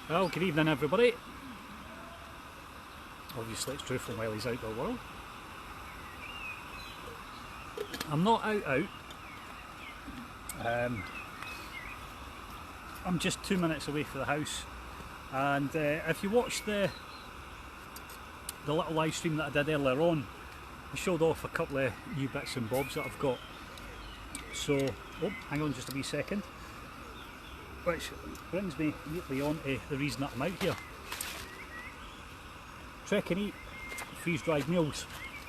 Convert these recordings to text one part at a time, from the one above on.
Well, good evening everybody. Obviously it's Drew from Wylies Outdoor World. I'm not out. I'm just 2 minutes away from the house, and if you watched the little live stream that I did earlier on, I showed off a couple of new bits and bobs that I've got. So, oh, hang on just a wee second. Which brings me neatly on to the reason that I'm out here. Trek and eat freeze-dried meals.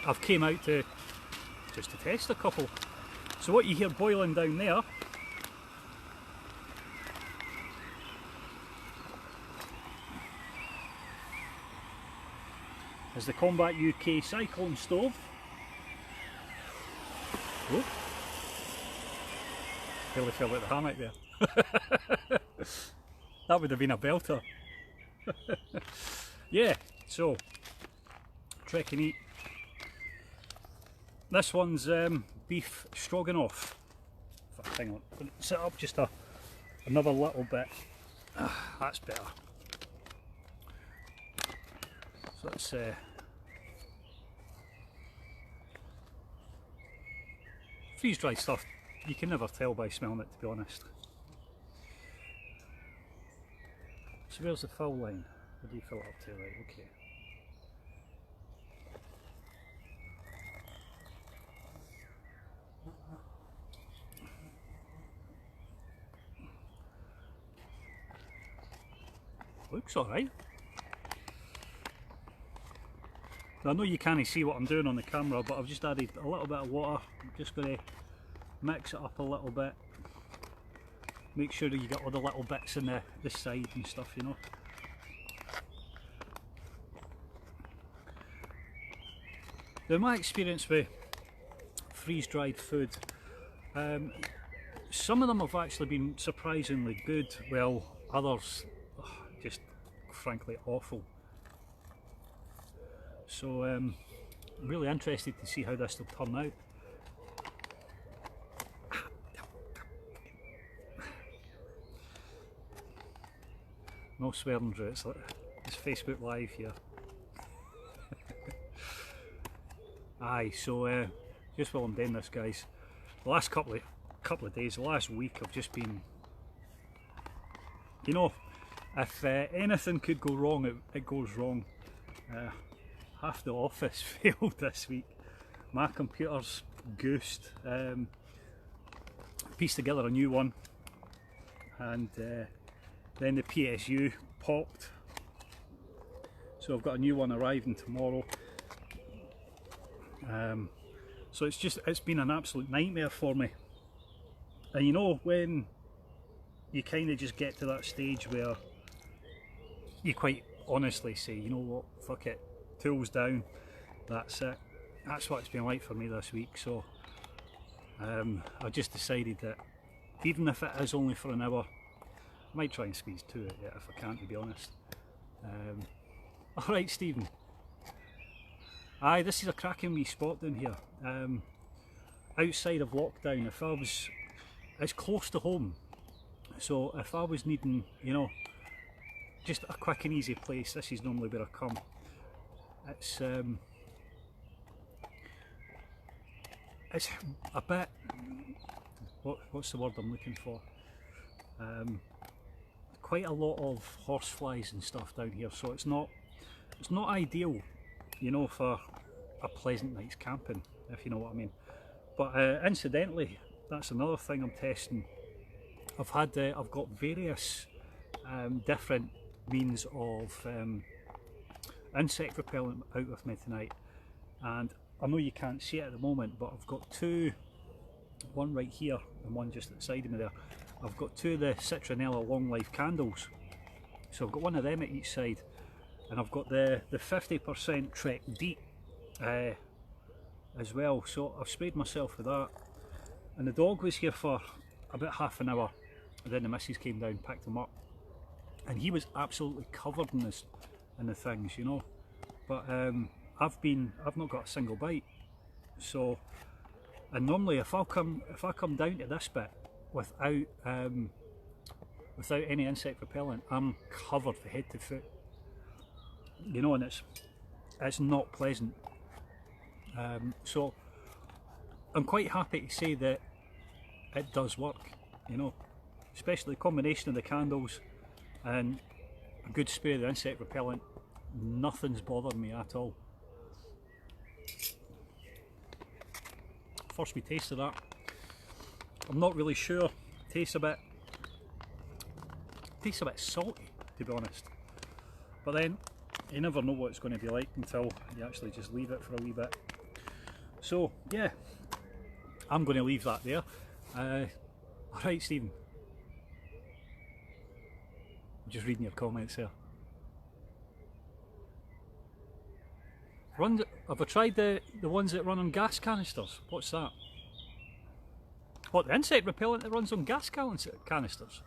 I've came out just to test a couple. So what you hear boiling down there is the Combat UK Cyclone Stove. Oh, really fell out the hammock there. That would have been a belter. Yeah, so Trek and eat. This one's beef stroganoff. Hang on, I'm going to set up just another little bit. That's better. So let's freeze-dried stuff. You can never tell by smelling it, to be honest. So where's the fill line? Where do you fill it up to? Right, okay. Looks alright. I know you can't see what I'm doing on the camera, but I've just added a little bit of water. I'm just going to mix it up a little bit. Make sure that you get all the little bits in the side and stuff, you know. Now, my experience with freeze-dried food, some of them have actually been surprisingly good, while others just frankly awful. So I'm really interested to see how this will turn out. No swearing, Drew, it's Facebook Live here. Aye, so just while I'm doing this, guys, the last couple of days, the last week, I've just been, you know, if anything could go wrong, it goes wrong. Half the office failed this week. My computer's goosed. Pieced together a new one, and then the PSU popped. So I've got a new one arriving tomorrow. So it's been an absolute nightmare for me. And you know, when you kind of just get to that stage where you quite honestly say, you know what, fuck it, tools down, that's it. That's what it's been like for me this week. So I just decided that even if it is only for an hour, I might try and squeeze 2 out yet if I can, to be honest. Alright, Stephen. Aye, this is a cracking wee spot down here. Outside of lockdown, if I was, it's close to home, so if I was needing, you know, just a quick and easy place, this is normally where I come. It's a bit, what's the word I'm looking for? Quite a lot of horseflies and stuff down here, so it's not ideal, you know, for a pleasant night's camping, if you know what I mean. But incidentally, that's another thing I'm testing. I've got various different means of insect repellent out with me tonight, and I know you can't see it at the moment, but I've got two, one right here and one just at the side of me there. I've got 2 of the Citronella long life candles, so I've got one of them at each side, and I've got the 50% Trek Deep as well. So I've sprayed myself with that, and the dog was here for about half an hour, and then the missus came down, picked him up, and he was absolutely covered in the things, you know. But I've not got a single bite. So, and normally if I come down to this bit without without any insect repellent, I'm covered from head to foot. You know, and it's not pleasant. So I'm quite happy to say that it does work, you know, especially the combination of the candles and a good spray of the insect repellent. Nothing's bothered me at all. First we tasted that, I'm not really sure. Tastes a bit salty, to be honest. But then you never know what it's going to be like until you actually just leave it for a wee bit. So yeah, I'm going to leave that there. Alright Stephen, I'm just reading your comments there. Have I tried the ones that run on gas canisters? What's that? What, the insect repellent that runs on gas canisters?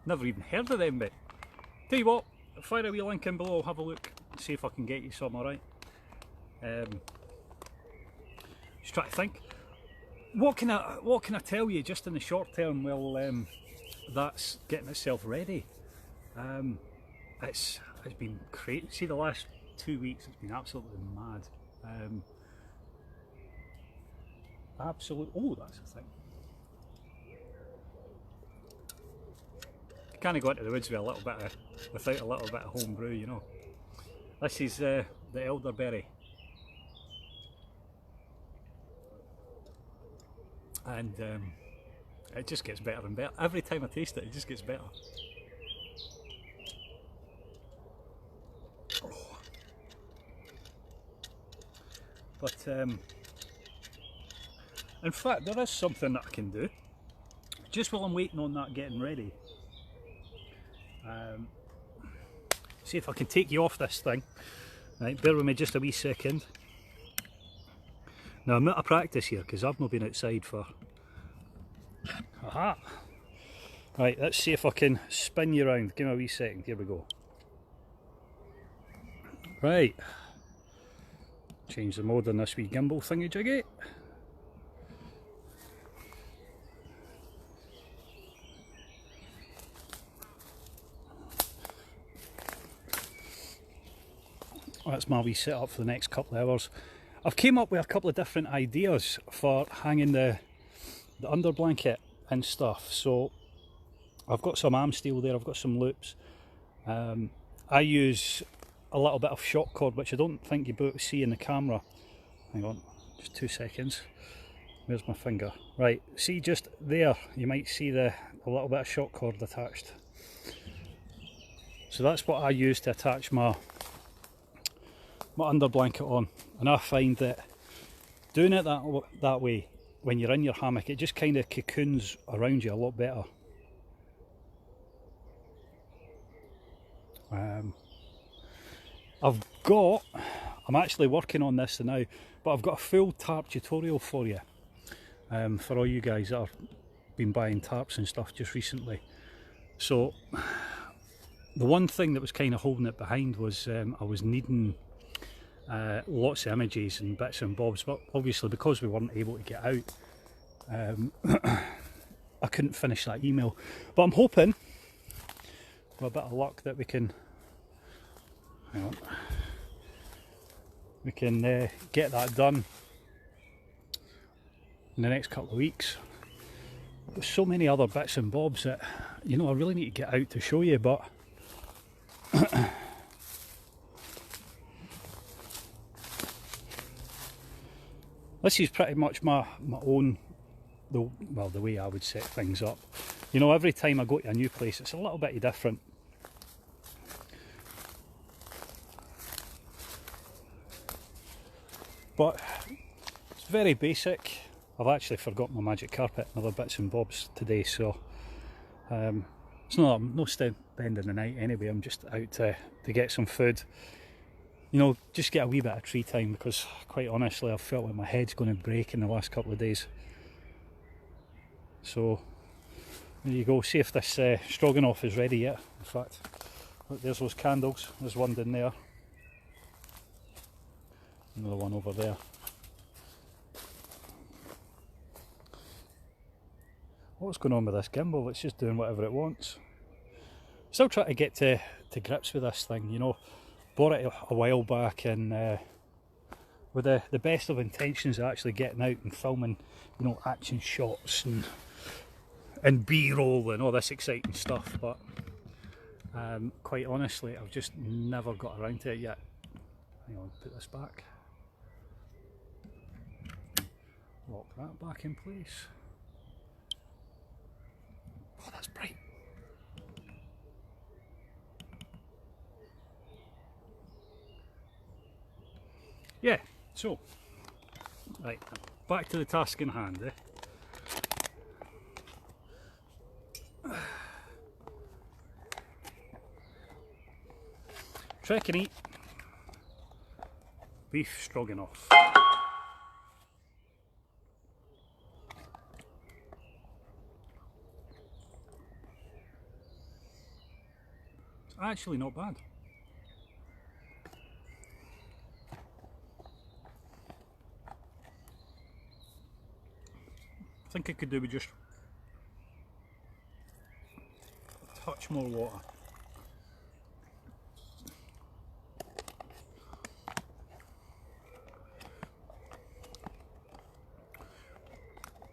Never even heard of them, but tell you what, fire a wee link in below, I'll have a look, see if I can get you some, alright? Just try to think. What can I tell you just in the short term while that's getting itself ready? It's been crazy. See, the last 2 weeks it's been absolutely mad. Oh, that's the thing. You can't go into the woods with without a little bit of home brew, you know. This is the elderberry, and it just gets better and better. Every time I taste it, it just gets better. But in fact, there is something that I can do just while I'm waiting on that getting ready. See if I can take you off this thing. Right, bear with me just a wee second. Now I'm out of practice here because I've not been outside for... Aha! Right, let's see if I can spin you around. Give me a wee second, here we go. Right. Change the mode on this wee gimbal thingy jiggy. That's my wee setup for the next couple of hours. I've came up with a couple of different ideas for hanging the under blanket and stuff. So I've got some arm steel there, I've got some loops. I use a little bit of shock cord, which I don't think you'll be able to see in the camera. Hang on, just 2 seconds. Where's my finger? Right, see just there, you might see a little bit of shock cord attached. So that's what I use to attach my under blanket on, and I find that doing it that way when you're in your hammock, it just kind of cocoons around you a lot better. I'm actually working on this now, but I've got a full tarp tutorial for you, for all you guys that have been buying tarps and stuff just recently. So the one thing that was kind of holding it behind was I was needing lots of images and bits and bobs, but obviously because we weren't able to get out, I couldn't finish that email. But I'm hoping with a bit of luck that we can get that done in the next couple of weeks. There's so many other bits and bobs that, you know, I really need to get out to show you, but this is pretty much my own, the way I would set things up. You know, every time I go to a new place, it's a little bit different. But it's very basic. I've actually forgot my magic carpet and other bits and bobs today, so it's not, I'm no spending the night anyway. I'm just out to get some food. You know, just get a wee bit of tree time, because quite honestly I've felt like my head's going to break in the last couple of days. So there you go. See if this Stroganoff is ready yet. In fact, look, there's those candles. There's one down there, another one over there. What's going on with this gimbal? It's just doing whatever it wants. Still trying to get to grips with this thing, you know. Bought it a while back and with the best of intentions of actually getting out and filming, you know, action shots and B-roll and all this exciting stuff, but quite honestly I've just never got around to it yet. Hang on, put this back. Lock that back in place. Oh, that's bright. Yeah, so, right, back to the task in hand, Trek and eat beef stroganoff. It's actually not bad. I think I could do with just a touch more water.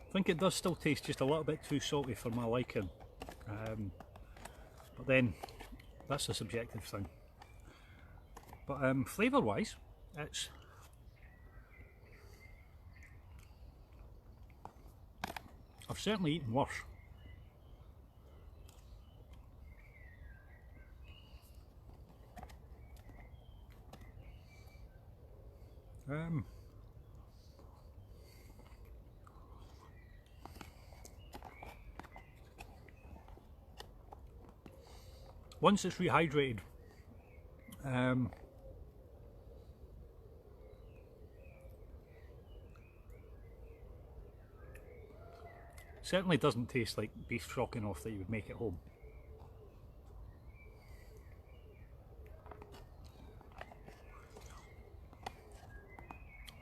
I think it does still taste just a little bit too salty for my liking, but then that's a subjective thing. But flavour wise, I've certainly eaten worse. Once it's rehydrated, certainly doesn't taste like beef stroganoff that you would make at home.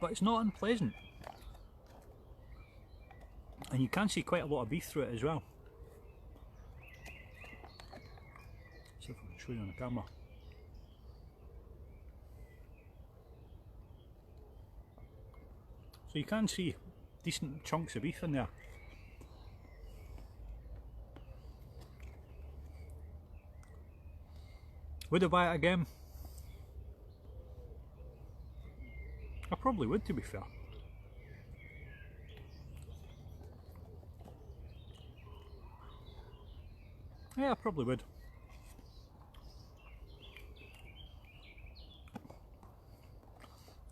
But it's not unpleasant, and you can see quite a lot of beef through it as well. See if I can show you on the camera. So you can see decent chunks of beef in there. Would I buy it again? I probably would, to be fair. Yeah, I probably would.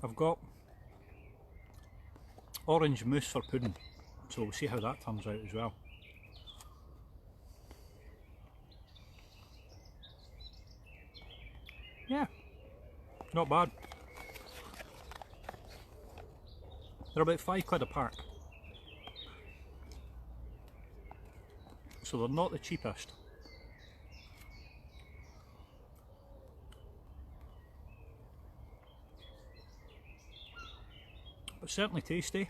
I've got orange mousse for pudding, so we'll see how that turns out as well. Yeah, not bad. They're about £5 a pack, so they're not the cheapest. But certainly tasty.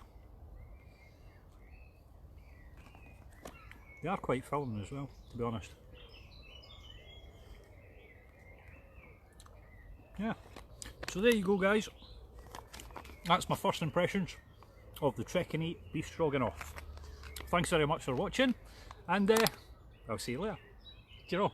They are quite filling as well, to be honest. Yeah, so there you go guys, that's my first impressions of the Trek and Eat beef stroganoff. Thanks very much for watching, and I'll see you later. Cheerio.